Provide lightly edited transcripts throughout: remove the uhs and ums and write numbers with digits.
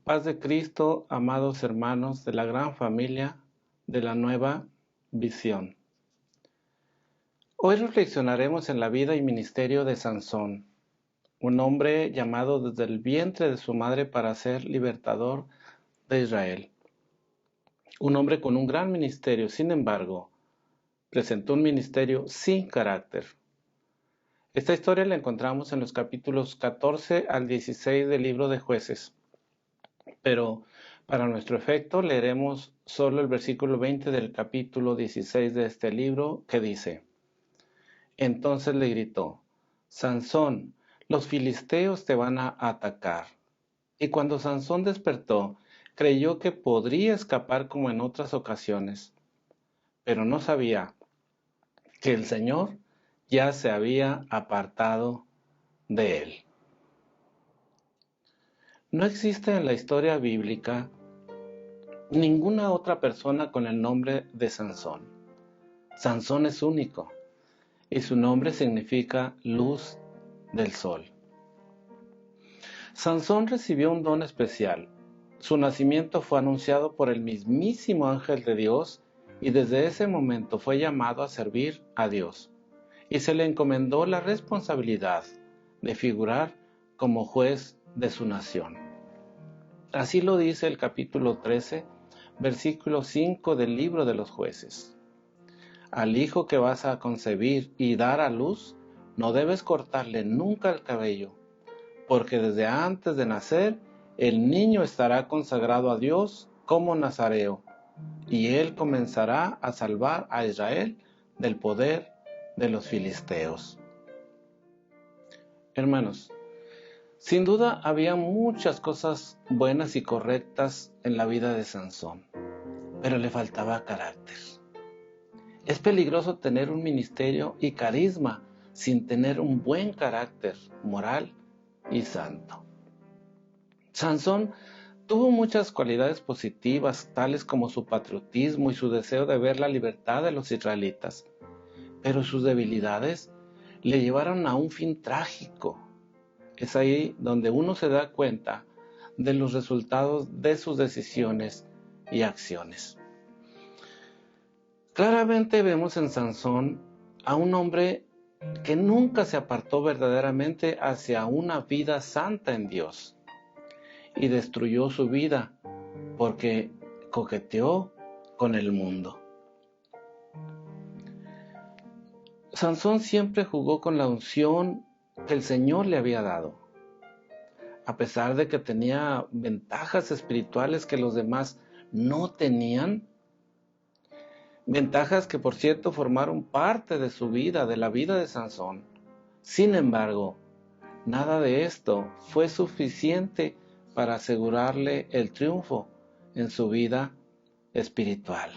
Paz de Cristo, amados hermanos de la gran familia de la nueva visión. Hoy reflexionaremos en la vida y ministerio de Sansón, un hombre llamado desde el vientre de su madre para ser libertador de Israel. Un hombre con un gran ministerio, sin embargo, presentó un ministerio sin carácter. Esta historia la encontramos en los capítulos 14 al 16 del libro de Jueces. Pero para nuestro efecto leeremos solo el versículo 20 del capítulo 16 de este libro, que dice: Entonces le gritó: Sansón, los filisteos te van a atacar. Y cuando Sansón despertó, creyó que podría escapar como en otras ocasiones, pero no sabía que el Señor ya se había apartado de él. No existe en la historia bíblica ninguna otra persona con el nombre de Sansón. Sansón es único y su nombre significa luz del sol. Sansón recibió un don especial. Su nacimiento fue anunciado por el mismísimo ángel de Dios y desde ese momento fue llamado a servir a Dios y se le encomendó la responsabilidad de figurar como juez de su nación. Así lo dice el capítulo 13, versículo 5 del libro de los Jueces. Al hijo que vas a concebir y dar a luz, no debes cortarle nunca el cabello, porque desde antes de nacer, el niño estará consagrado a Dios como nazareo, y él comenzará a salvar a Israel del poder de los filisteos. Hermanos, sin duda había muchas cosas buenas y correctas en la vida de Sansón, pero le faltaba carácter. Es peligroso tener un ministerio y carisma sin tener un buen carácter moral y santo. Sansón tuvo muchas cualidades positivas, tales como su patriotismo y su deseo de ver la libertad de los israelitas, pero sus debilidades le llevaron a un fin trágico. Es ahí donde uno se da cuenta de los resultados de sus decisiones y acciones. Claramente vemos en Sansón a un hombre que nunca se apartó verdaderamente hacia una vida santa en Dios y destruyó su vida porque coqueteó con el mundo. Sansón siempre jugó con la unción que el Señor le había dado, a pesar de que tenía ventajas espirituales que los demás no tenían. Ventajas que, por cierto, formaron parte de su vida, de la vida de Sansón. Sin embargo, nada de esto fue suficiente para asegurarle el triunfo en su vida espiritual.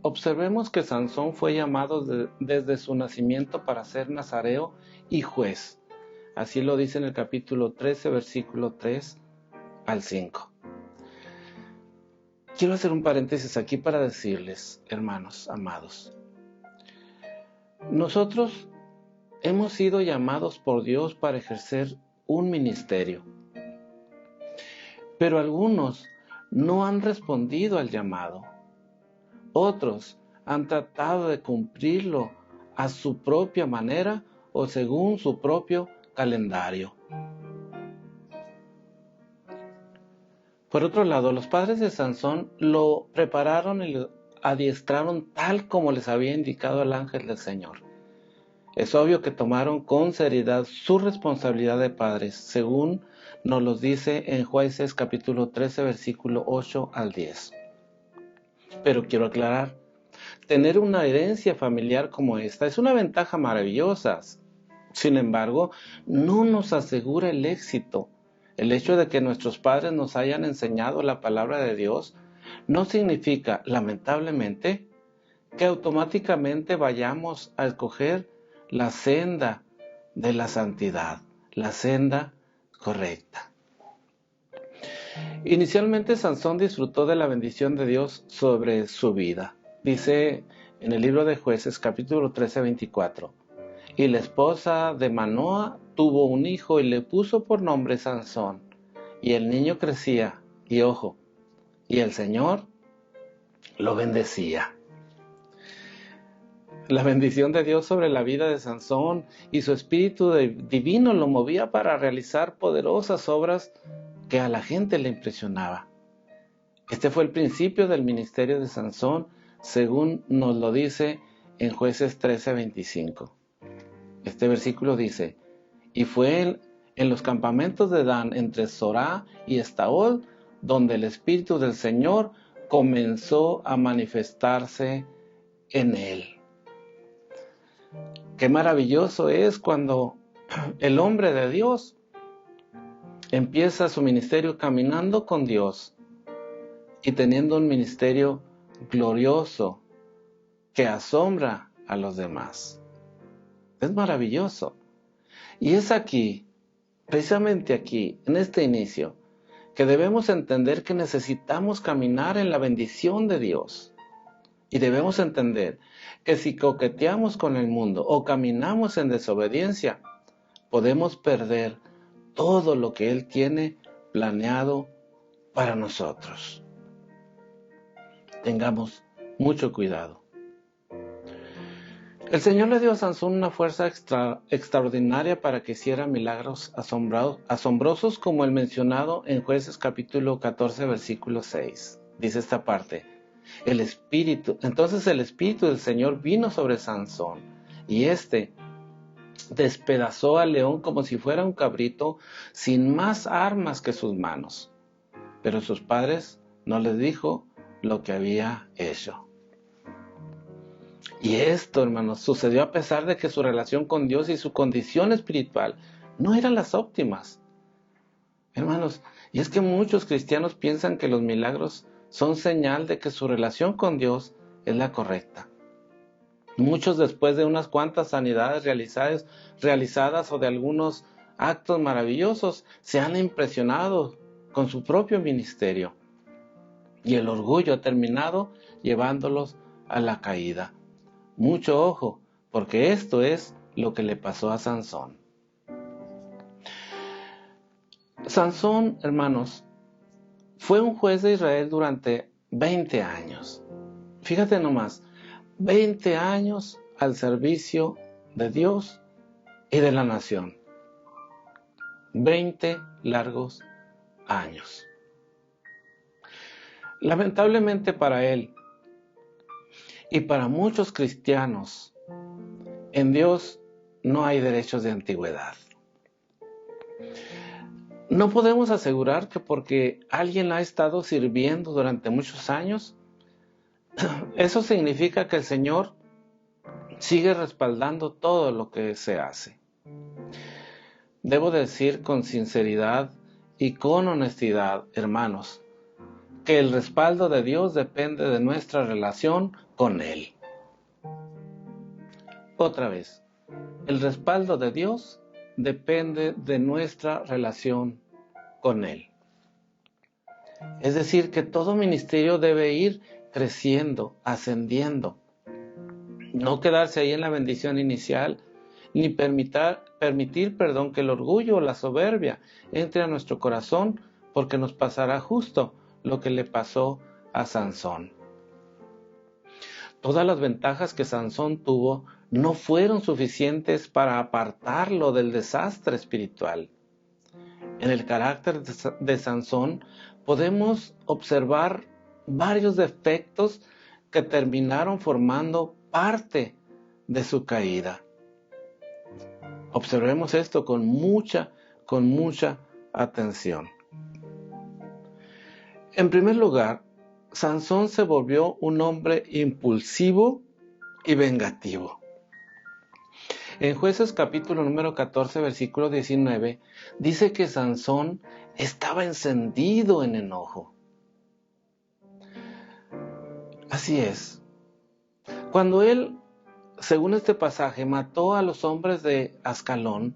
Observemos que Sansón fue llamado desde su nacimiento para ser nazareo y juez. Así lo dice en el capítulo 13, versículo 3 al 5. Quiero hacer un paréntesis aquí para decirles, hermanos amados, nosotros hemos sido llamados por Dios para ejercer un ministerio, pero algunos no han respondido al llamado. Otros han tratado de cumplirlo a su propia manera o según su propio calendario. Por otro lado, los padres de Sansón lo prepararon y lo adiestraron tal como les había indicado el ángel del Señor. Es obvio que tomaron con seriedad su responsabilidad de padres, según nos lo dice en Jueces capítulo 13, versículo 8 al 10. Pero quiero aclarar, tener una herencia familiar como esta es una ventaja maravillosa. Sin embargo, no nos asegura el éxito. El hecho de que nuestros padres nos hayan enseñado la palabra de Dios no significa, lamentablemente, que automáticamente vayamos a escoger la senda de la santidad, la senda correcta. Inicialmente Sansón disfrutó de la bendición de Dios sobre su vida. Dice en el libro de Jueces capítulo 13, 24. Y la esposa de Manoa tuvo un hijo y le puso por nombre Sansón. Y el niño crecía, y ojo, y el Señor lo bendecía. La bendición de Dios sobre la vida de Sansón y su espíritu divino lo movía para realizar poderosas obras que a la gente le impresionaba. Este fue el principio del ministerio de Sansón, según nos lo dice en Jueces 13:25. Este versículo dice: y fue en los campamentos de Dan, entre Zorá y Estaol, donde el Espíritu del Señor comenzó a manifestarse en él. Qué maravilloso es cuando el hombre de Dios empieza su ministerio caminando con Dios y teniendo un ministerio glorioso que asombra a los demás. Es maravilloso. Y es aquí, precisamente aquí, en este inicio, que debemos entender que necesitamos caminar en la bendición de Dios. Y debemos entender que si coqueteamos con el mundo o caminamos en desobediencia, podemos perder todo lo que Él tiene planeado para nosotros. Tengamos mucho cuidado. El Señor le dio a Sansón una fuerza extraordinaria para que hiciera milagros asombrosos, como el mencionado en Jueces capítulo 14, versículo 6. Dice esta parte: entonces el Espíritu del Señor vino sobre Sansón, y éste despedazó al león como si fuera un cabrito, sin más armas que sus manos. Pero sus padres no les dijo lo que había hecho. Y esto, hermanos, sucedió a pesar de que su relación con Dios y su condición espiritual no eran las óptimas. Hermanos, y es que muchos cristianos piensan que los milagros son señal de que su relación con Dios es la correcta. Muchos, después de unas cuantas sanidades realizadas o de algunos actos maravillosos, se han impresionado con su propio ministerio. Y el orgullo ha terminado llevándolos a la caída. Mucho ojo, porque esto es lo que le pasó a Sansón. Sansón, hermanos, fue un juez de Israel durante 20 años. Fíjate nomás, 20 años al servicio de Dios y de la nación. 20 largos años. Lamentablemente para él y para muchos cristianos, en Dios no hay derechos de antigüedad. No podemos asegurar que porque alguien ha estado sirviendo durante muchos años, eso significa que el Señor sigue respaldando todo lo que se hace. Debo decir con sinceridad y con honestidad, hermanos, que el respaldo de Dios depende de nuestra relación con Él. Otra vez, el respaldo de Dios depende de nuestra relación con Él. Es decir, que todo ministerio debe ir creciendo, ascendiendo. No quedarse ahí en la bendición inicial, ni permitir, que el orgullo o la soberbia entre a nuestro corazón, porque nos pasará justo lo que le pasó a Sansón. Todas las ventajas que Sansón tuvo no fueron suficientes para apartarlo del desastre espiritual. En el carácter de Sansón podemos observar varios defectos que terminaron formando parte de su caída. Observemos esto con mucha atención. En primer lugar, Sansón se volvió un hombre impulsivo y vengativo. En Jueces capítulo número 14, versículo 19, dice que Sansón estaba encendido en enojo. Así es. Cuando él, según este pasaje, mató a los hombres de Ascalón,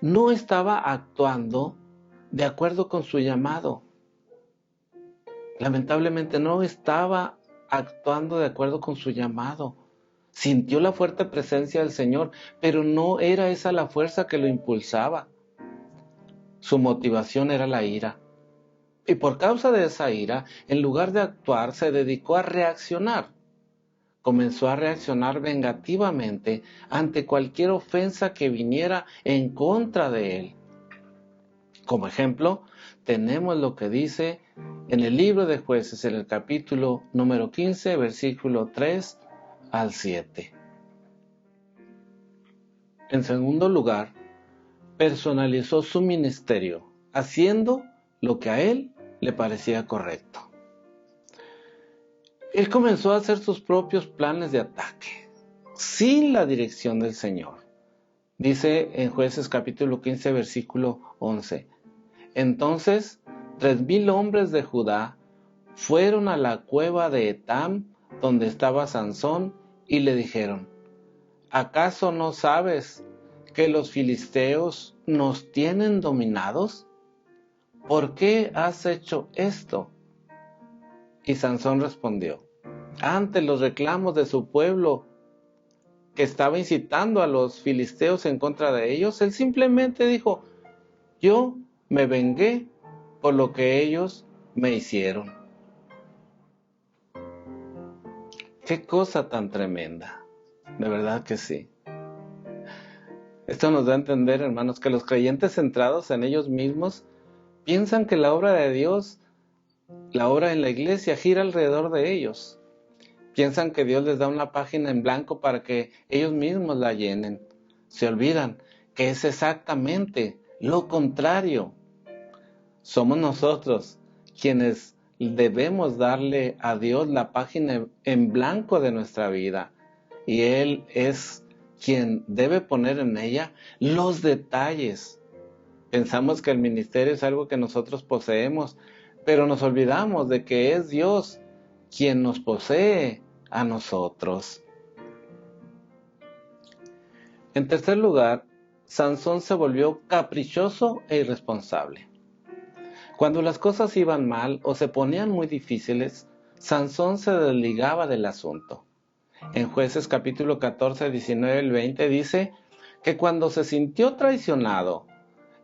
no estaba actuando de acuerdo con su llamado. Lamentablemente no estaba actuando de acuerdo con su llamado. Sintió la fuerte presencia del Señor, pero no era esa la fuerza que lo impulsaba. Su motivación era la ira. Y por causa de esa ira, en lugar de actuar, se dedicó a reaccionar. Comenzó a reaccionar vengativamente ante cualquier ofensa que viniera en contra de él. Como ejemplo, tenemos lo que dice en el libro de Jueces, en el capítulo número 15, versículo 3 al 7. En segundo lugar, personalizó su ministerio, haciendo lo que a él le parecía correcto. Él comenzó a hacer sus propios planes de ataque, sin la dirección del Señor. Dice en Jueces capítulo 15, versículo 11. Entonces 3,000 hombres de Judá fueron a la cueva de Etam, donde estaba Sansón, y le dijeron: ¿acaso no sabes que los filisteos nos tienen dominados? ¿Por qué has hecho esto? Y Sansón respondió: ante los reclamos de su pueblo, que estaba incitando a los filisteos en contra de ellos, él simplemente dijo: yo me vengué por lo que ellos me hicieron. Qué cosa tan tremenda, de verdad que sí. Esto nos da a entender, hermanos, que los creyentes centrados en ellos mismos piensan que la obra de Dios, la obra en la iglesia, gira alrededor de ellos. Piensan que Dios les da una página en blanco para que ellos mismos la llenen. Se olvidan que es exactamente lo contrario. Somos nosotros quienes debemos darle a Dios la página en blanco de nuestra vida. Y Él es quien debe poner en ella los detalles. Pensamos que el ministerio es algo que nosotros poseemos, pero nos olvidamos de que es Dios quien nos posee a nosotros. En tercer lugar, Sansón se volvió caprichoso e irresponsable. Cuando las cosas iban mal o se ponían muy difíciles, Sansón se desligaba del asunto. En Jueces capítulo 14, 19 y 20 dice que cuando se sintió traicionado,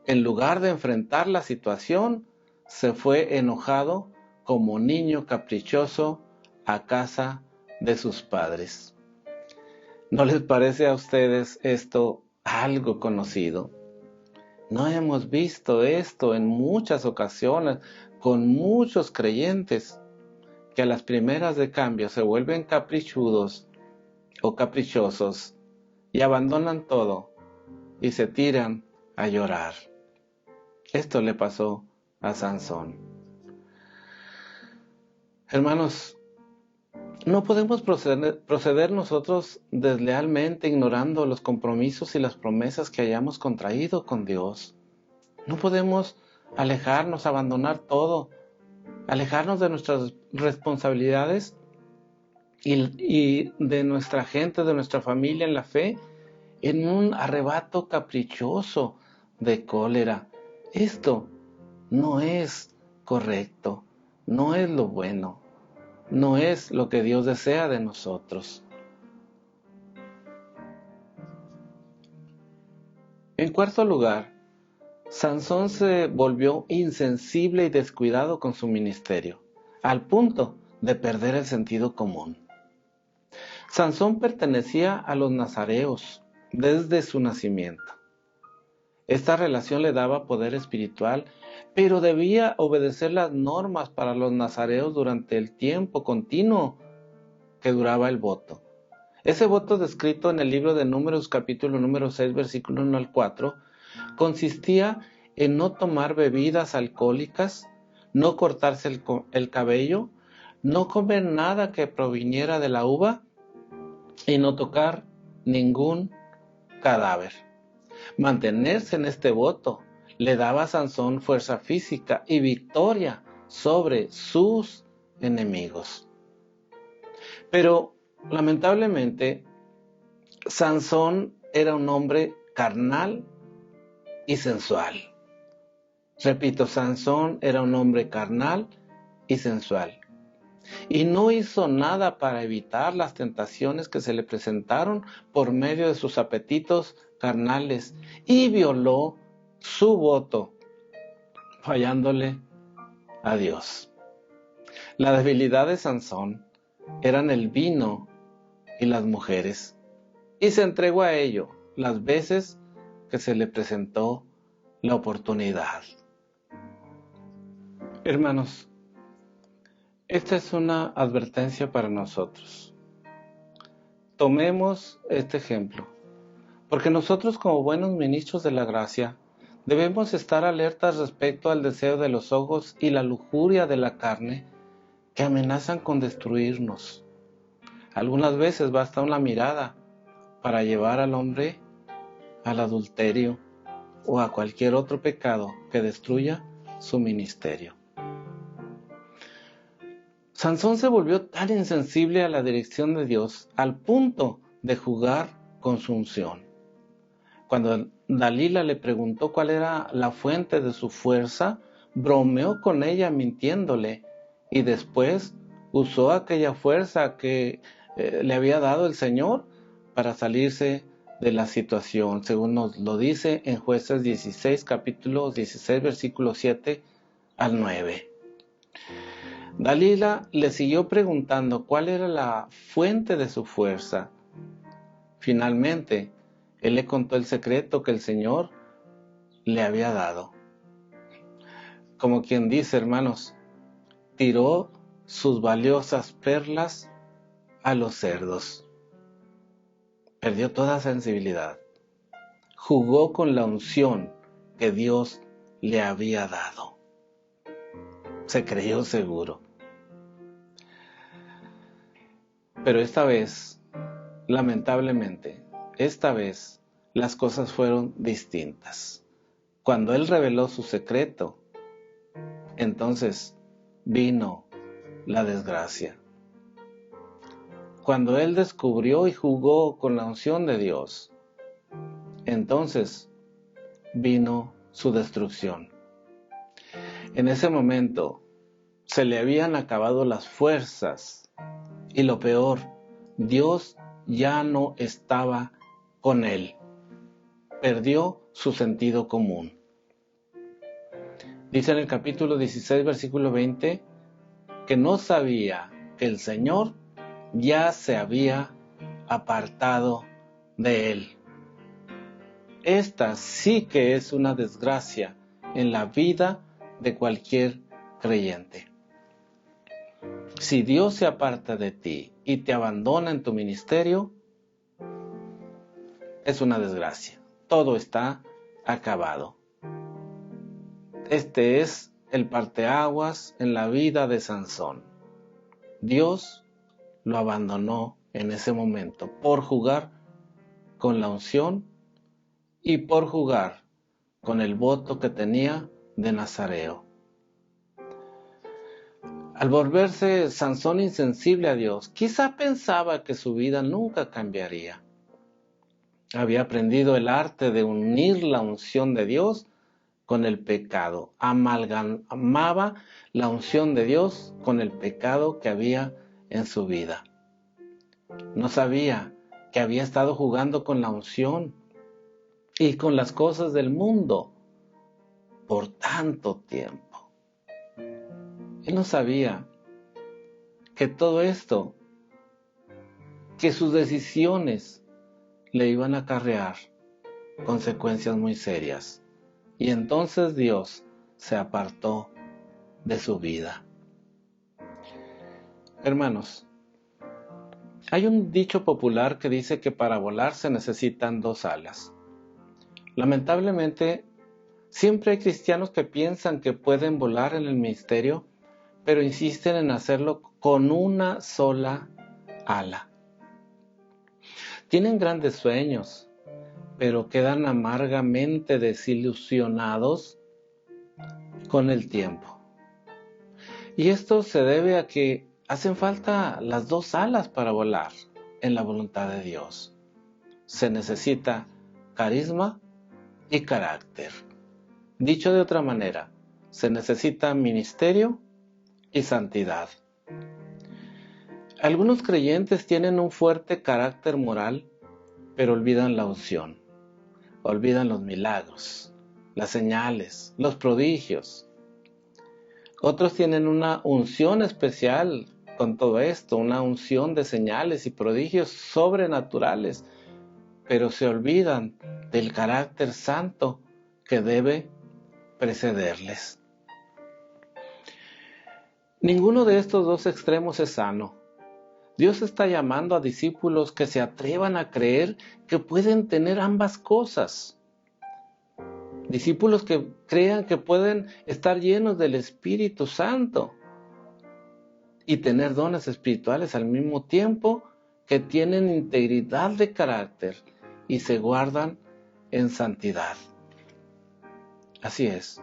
en lugar de enfrentar la situación, se fue enojado como niño caprichoso a casa de sus padres. ¿No les parece a ustedes esto algo conocido? ¿No hemos visto esto en muchas ocasiones con muchos creyentes que a las primeras de cambio se vuelven caprichudos o caprichosos y abandonan todo y se tiran a llorar? Esto le pasó a Sansón. Hermanos, no podemos proceder nosotros deslealmente ignorando los compromisos y las promesas que hayamos contraído con Dios. No podemos alejarnos, abandonar todo, alejarnos de nuestras responsabilidades y de nuestra gente, de nuestra familia en la fe, en un arrebato caprichoso de cólera. Esto no es correcto, no es lo bueno, no es lo que Dios desea de nosotros. En cuarto lugar, Sansón se volvió insensible y descuidado con su ministerio, al punto de perder el sentido común. Sansón pertenecía a los nazareos desde su nacimiento. Esta relación le daba poder espiritual, pero debía obedecer las normas para los nazareos durante el tiempo continuo que duraba el voto. Ese voto descrito en el libro de Números capítulo número 6 versículo 1 al 4 consistía en no tomar bebidas alcohólicas, no cortarse el cabello, no comer nada que proviniera de la uva y no tocar ningún cadáver. Mantenerse en este voto le daba a Sansón fuerza física y victoria sobre sus enemigos. Pero lamentablemente, Sansón era un hombre carnal y sensual. Repito, Sansón era un hombre carnal y sensual. Y no hizo nada para evitar las tentaciones que se le presentaron por medio de sus apetitos carnales y violó su voto fallándole a Dios. La debilidad de Sansón eran el vino y las mujeres, y se entregó a ello las veces que se le presentó la oportunidad. Hermanos, esta es una advertencia para nosotros. Tomemos este ejemplo, porque nosotros como buenos ministros de la gracia debemos estar alertas respecto al deseo de los ojos y la lujuria de la carne que amenazan con destruirnos. Algunas veces basta una mirada para llevar al hombre al adulterio o a cualquier otro pecado que destruya su ministerio. Sansón se volvió tan insensible a la dirección de Dios al punto de jugar con su unción. Cuando Dalila le preguntó cuál era la fuente de su fuerza, bromeó con ella mintiéndole y después usó aquella fuerza que le había dado el Señor para salirse de la situación, según nos lo dice en Jueces 16, capítulo 16, versículo 7 al 9. Dalila le siguió preguntando cuál era la fuente de su fuerza. Finalmente, él le contó el secreto que el Señor le había dado. Como quien dice, hermanos, tiró sus valiosas perlas a los cerdos. Perdió toda sensibilidad. Jugó con la unción que Dios le había dado. Se creyó seguro. Pero esta vez, lamentablemente, las cosas fueron distintas. Cuando él reveló su secreto, entonces vino la desgracia. Cuando él descubrió y jugó con la unción de Dios, entonces vino su destrucción. En ese momento se le habían acabado las fuerzas y lo peor, Dios ya no estaba con él. Perdió su sentido común. Dice en el capítulo 16, versículo 20, que no sabía que el Señor ya se había apartado de él. Esta sí que es una desgracia en la vida de cualquier creyente. Si Dios se aparta de ti y te abandona en tu ministerio, es una desgracia. Todo está acabado. Este es el parteaguas en la vida de Sansón. Dios lo abandonó en ese momento por jugar con la unción y por jugar con el voto que tenía de nazareo. Al volverse Sansón insensible a Dios, quizá pensaba que su vida nunca cambiaría. Había aprendido el arte de unir la unción de Dios con el pecado. Amalgamaba la unción de Dios con el pecado que había en su vida. No sabía que había estado jugando con la unción y con las cosas del mundo por tanto tiempo. Él no sabía que todo esto, que sus decisiones le iban a acarrear consecuencias muy serias. Y entonces Dios se apartó de su vida. Hermanos, hay un dicho popular que dice que para volar se necesitan dos alas. Lamentablemente, siempre hay cristianos que piensan que pueden volar en el ministerio, pero insisten en hacerlo con una sola ala. Tienen grandes sueños, pero quedan amargamente desilusionados con el tiempo. Y esto se debe a que hacen falta las dos alas para volar en la voluntad de Dios. Se necesita carisma y carácter. Dicho de otra manera, se necesita ministerio y santidad. Algunos creyentes tienen un fuerte carácter moral, pero olvidan la unción, olvidan los milagros, las señales, los prodigios. Otros tienen una unción especial con todo esto, una unción de señales y prodigios sobrenaturales, pero se olvidan del carácter santo que debe precederles. Ninguno de estos dos extremos es sano. Dios está llamando a discípulos que se atrevan a creer que pueden tener ambas cosas. Discípulos que crean que pueden estar llenos del Espíritu Santo y tener dones espirituales al mismo tiempo, que tienen integridad de carácter y se guardan en santidad. Así es.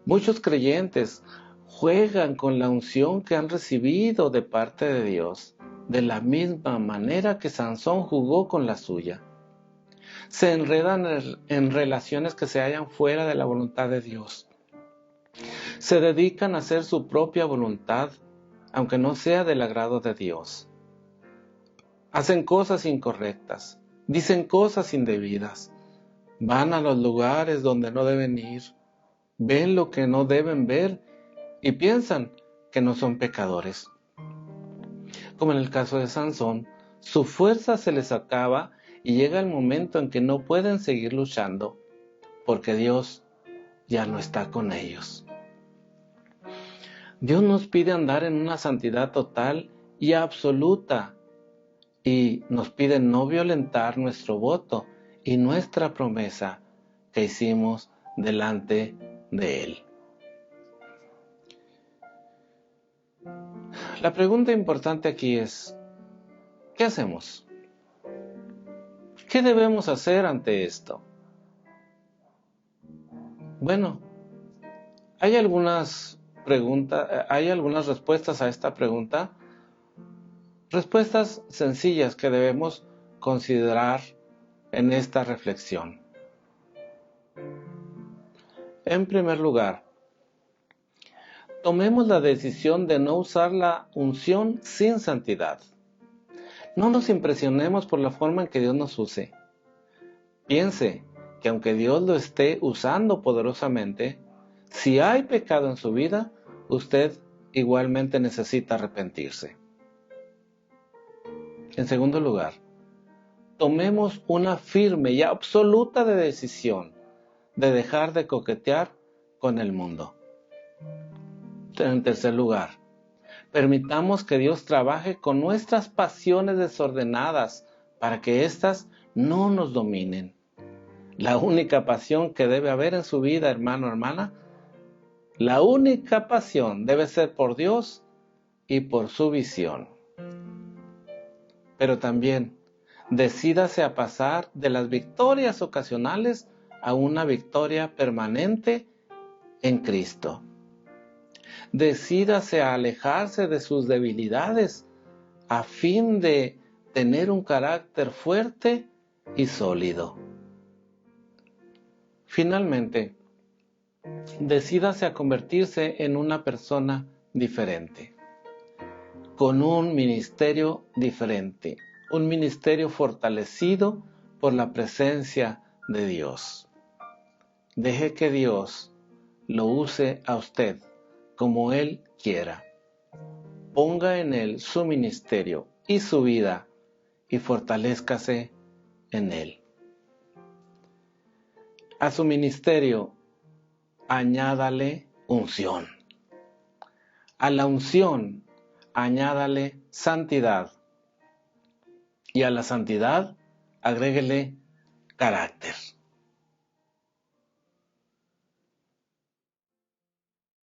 Muchos creyentes juegan con la unción que han recibido de parte de Dios, de la misma manera que Sansón jugó con la suya. Se enredan en relaciones que se hallan fuera de la voluntad de Dios. Se dedican a hacer su propia voluntad, aunque no sea del agrado de Dios. Hacen cosas incorrectas, dicen cosas indebidas, van a los lugares donde no deben ir, ven lo que no deben ver y piensan que no son pecadores. Como en el caso de Sansón, su fuerza se les acaba y llega el momento en que no pueden seguir luchando, porque Dios ya no está con ellos. Dios nos pide andar en una santidad total y absoluta, y nos pide no violentar nuestro voto y nuestra promesa que hicimos delante de Él. La pregunta importante aquí es, ¿qué hacemos? ¿Qué debemos hacer ante esto? Bueno, hay algunas respuestas a esta pregunta. Respuestas sencillas que debemos considerar en esta reflexión. En primer lugar, tomemos la decisión de no usar la unción sin santidad. No nos impresionemos por la forma en que Dios nos use. Piense que aunque Dios lo esté usando poderosamente, si hay pecado en su vida, usted igualmente necesita arrepentirse. En segundo lugar, tomemos una firme y absoluta decisión de dejar de coquetear con el mundo. En tercer lugar, permitamos que Dios trabaje con nuestras pasiones desordenadas para que éstas no nos dominen. La única pasión que debe haber en su vida, hermano o hermana, la única pasión debe ser por Dios y por su visión. Pero también, decídase a pasar de las victorias ocasionales a una victoria permanente en Cristo. Decídase a alejarse de sus debilidades a fin de tener un carácter fuerte y sólido. Finalmente, decídase a convertirse en una persona diferente, con un ministerio diferente, un ministerio fortalecido por la presencia de Dios. Deje que Dios lo use a usted como Él quiera. Ponga en Él su ministerio y su vida y fortalézcase en Él. A su ministerio añádale unción. A la unción añádale santidad. Y a la santidad agréguele carácter.